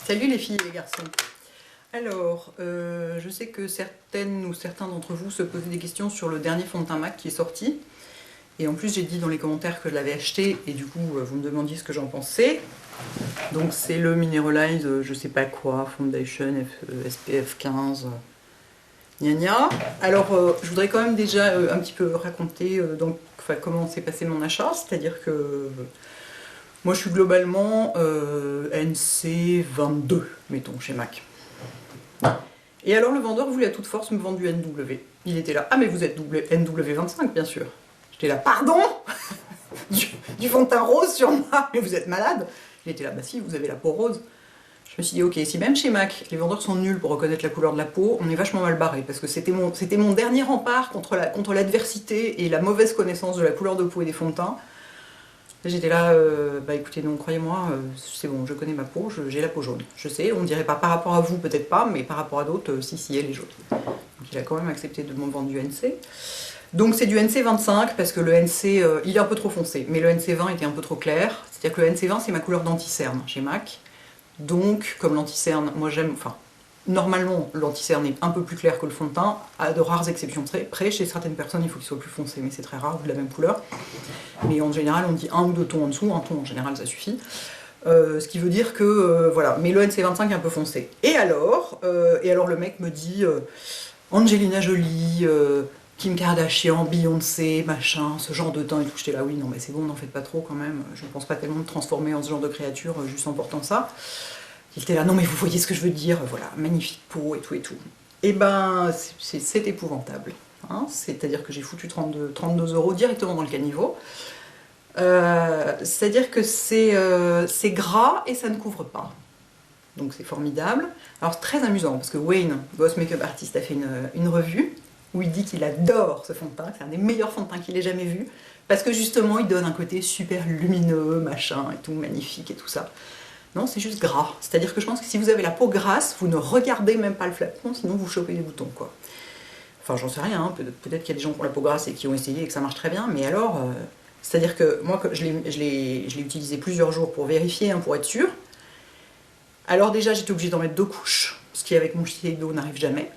Salut les filles et les garçons. Alors, je sais que certaines ou certains d'entre vous se posaient des questions sur le dernier fond de teint MAC qui est sorti. Et en plus, j'ai dit dans les commentaires que je l'avais acheté et du coup, vous me demandiez ce que j'en pensais. Donc, c'est le Mineralize, je sais pas quoi, Foundation SPF 15, gna gna. Alors, je voudrais quand même déjà un petit peu raconter comment s'est passé mon achat. C'est-à-dire que moi, je suis globalement NC22, mettons, chez MAC. Et alors, le vendeur voulait à toute force me vendre du NW. Il était là, ah mais vous êtes NW25, bien sûr. J'étais là, pardon du fond de teint rose sur moi, mais vous êtes malade. Il était là, bah si, vous avez la peau rose. Je me suis dit, ok, si même chez MAC, les vendeurs sont nuls pour reconnaître la couleur de la peau, on est vachement mal barré, parce que c'était mon dernier rempart contre l'adversité et la mauvaise connaissance de la couleur de peau et des fonds de teint. J'étais là, bah écoutez, non, croyez-moi, c'est bon, je connais ma peau, j'ai la peau jaune. Je sais, on dirait pas par rapport à vous, peut-être pas, mais par rapport à d'autres, si, elle est jaune. Donc il a quand même accepté de me vendre du NC. Donc c'est du NC25, parce que le NC, il est un peu trop foncé, mais le NC20 était un peu trop clair. C'est-à-dire que le NC20, c'est ma couleur d'anti-cerne chez MAC. Donc, comme l'anti-cerne, moi j'aime, enfin, normalement, l'anti-cerne est un peu plus clair que le fond de teint, à de rares exceptions près. Chez certaines personnes, il faut qu'il soit plus foncé, mais c'est très rare, de la même couleur. Mais en général, on dit un ou deux tons en dessous, un ton en général, ça suffit. Ce qui veut dire que, voilà, mais le NC25 est un peu foncé. Et alors le mec me dit Angelina Jolie, Kim Kardashian, Beyoncé, machin, ce genre de teint et tout. J'étais là, oui, non, mais c'est bon, n'en faites pas trop quand même. Je ne pense pas tellement me transformer en ce genre de créature juste en portant ça. Il était là, non, mais vous voyez ce que je veux dire, voilà, magnifique peau et tout et tout. Et ben, c'est épouvantable. Hein, c'est-à-dire que j'ai foutu 32 € directement dans le caniveau. C'est-à-dire que c'est gras et ça ne couvre pas. Donc c'est formidable. Alors c'est très amusant parce que Wayne, Boss Makeup Artist, a fait une revue où il dit qu'il adore ce fond de teint, c'est un des meilleurs fonds de teint qu'il ait jamais vu, parce que justement il donne un côté super lumineux, machin et tout, magnifique et tout ça. Non, c'est juste gras. C'est-à-dire que je pense que si vous avez la peau grasse, vous ne regardez même pas le flacon, sinon vous chopez des boutons, quoi. Enfin, j'en sais rien, hein. Peut-être qu'il y a des gens qui ont la peau grasse et qui ont essayé et que ça marche très bien, mais alors... c'est-à-dire que moi, je l'ai utilisé plusieurs jours pour vérifier, hein, pour être sûr. Alors déjà, j'étais obligée d'en mettre 2 couches, ce qui avec mon Shiseido n'arrive jamais.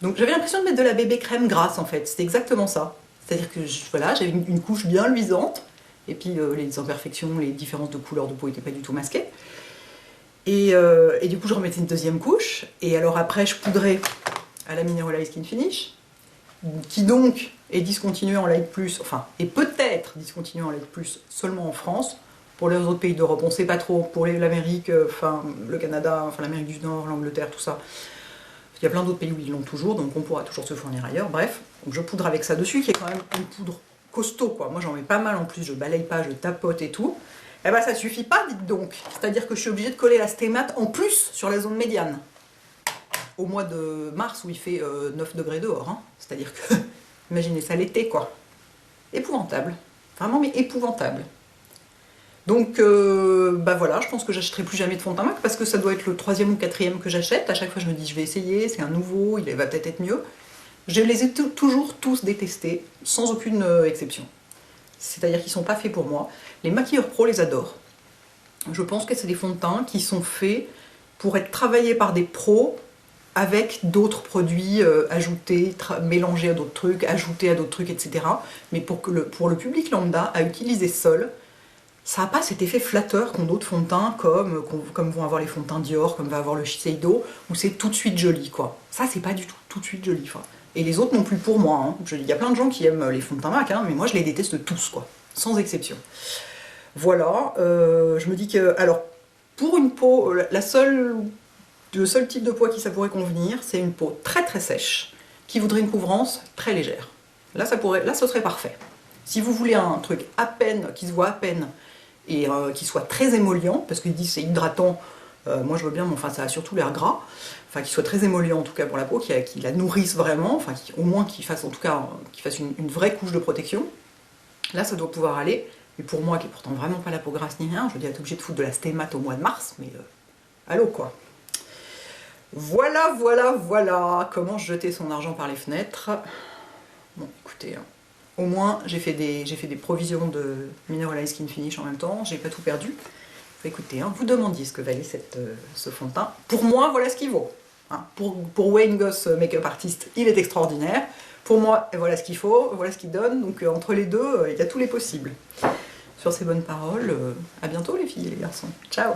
Donc j'avais l'impression de mettre de la bébé crème grasse, en fait. C'était exactement ça. C'est-à-dire que voilà, j'avais une couche bien luisante, et puis les imperfections, les différences de couleur de peau n'étaient pas du tout masquées. Et du coup, je remettais une deuxième couche, et alors après, je poudrais à la Mineralize Skin Finish, qui donc est discontinué en Light Plus, enfin, est peut-être discontinué en Light Plus seulement en France. Pour les autres pays d'Europe, on ne sait pas trop. Pour l'Amérique, enfin, le Canada, enfin, l'Amérique du Nord, l'Angleterre, tout ça. Il y a plein d'autres pays où ils l'ont toujours, donc on pourra toujours se fournir ailleurs. Bref, donc je poudre avec ça dessus, qui est quand même une poudre costaud, quoi. Moi, j'en mets pas mal en plus, je balaye pas, je tapote et tout. Eh ben, ça suffit pas, dites donc. C'est-à-dire que je suis obligée de coller la stémate en plus sur la zone médiane. Au mois de mars où il fait 9 degrés dehors, hein. C'est-à-dire que, imaginez ça l'été, quoi. Épouvantable. Vraiment, mais épouvantable. Donc, bah voilà, je pense que j'achèterai plus jamais de fond de teint MAC parce que ça doit être le 3e ou 4e que j'achète. À chaque fois, je me dis, je vais essayer, c'est un nouveau, il va peut-être être mieux. Je les ai toujours tous détestés, sans aucune exception. C'est-à-dire qu'ils ne sont pas faits pour moi. Les maquilleurs pro les adorent. Je pense que c'est des fonds de teint qui sont faits pour être travaillés par des pros avec d'autres produits ajoutés, mélangés à d'autres trucs, ajoutés à d'autres trucs, etc. Mais pour le public lambda, à utiliser seul, ça n'a pas cet effet flatteur qu'ont d'autres fonds de teint, comme vont avoir les fonds de teint Dior, comme va avoir le Shiseido, où c'est tout de suite joli, quoi. Ça, c'est pas du tout de suite joli, enfin. Et les autres non plus pour moi, hein. Il y a plein de gens qui aiment les fonds de teint MAC, hein, mais moi je les déteste tous, quoi, sans exception. Voilà, je me dis que, alors, pour une peau, le seul type de peau à qui ça pourrait convenir, c'est une peau très très sèche, qui voudrait une couvrance très légère. Là, ce serait parfait. Si vous voulez un truc à peine, qui se voit à peine, et qui soit très émollient, parce qu'ils disent c'est hydratant, moi je veux bien, mais enfin ça a surtout l'air gras, enfin qui soit très émollient en tout cas pour la peau, qui la nourrisse vraiment, enfin au moins qu'il fasse en tout cas une vraie couche de protection. Là ça doit pouvoir aller, mais pour moi qui est pourtant vraiment pas la peau grasse ni rien, je veux dire être obligée de foutre de la stémate au mois de mars, mais allô quoi. Voilà, voilà, voilà comment jeter son argent par les fenêtres. Bon écoutez, hein. Au moins, j'ai fait des provisions de Mineralize Skin Finish en même temps, j'ai pas tout perdu. Écoutez, hein, vous demandiez ce que valait ce fond de teint. Pour moi, voilà ce qu'il vaut. Hein. Pour Wayne Goss, make-up artist, il est extraordinaire. Pour moi, voilà ce qu'il faut, voilà ce qu'il donne. Donc entre les deux, il y a tous les possibles. Sur ces bonnes paroles, à bientôt les filles et les garçons. Ciao!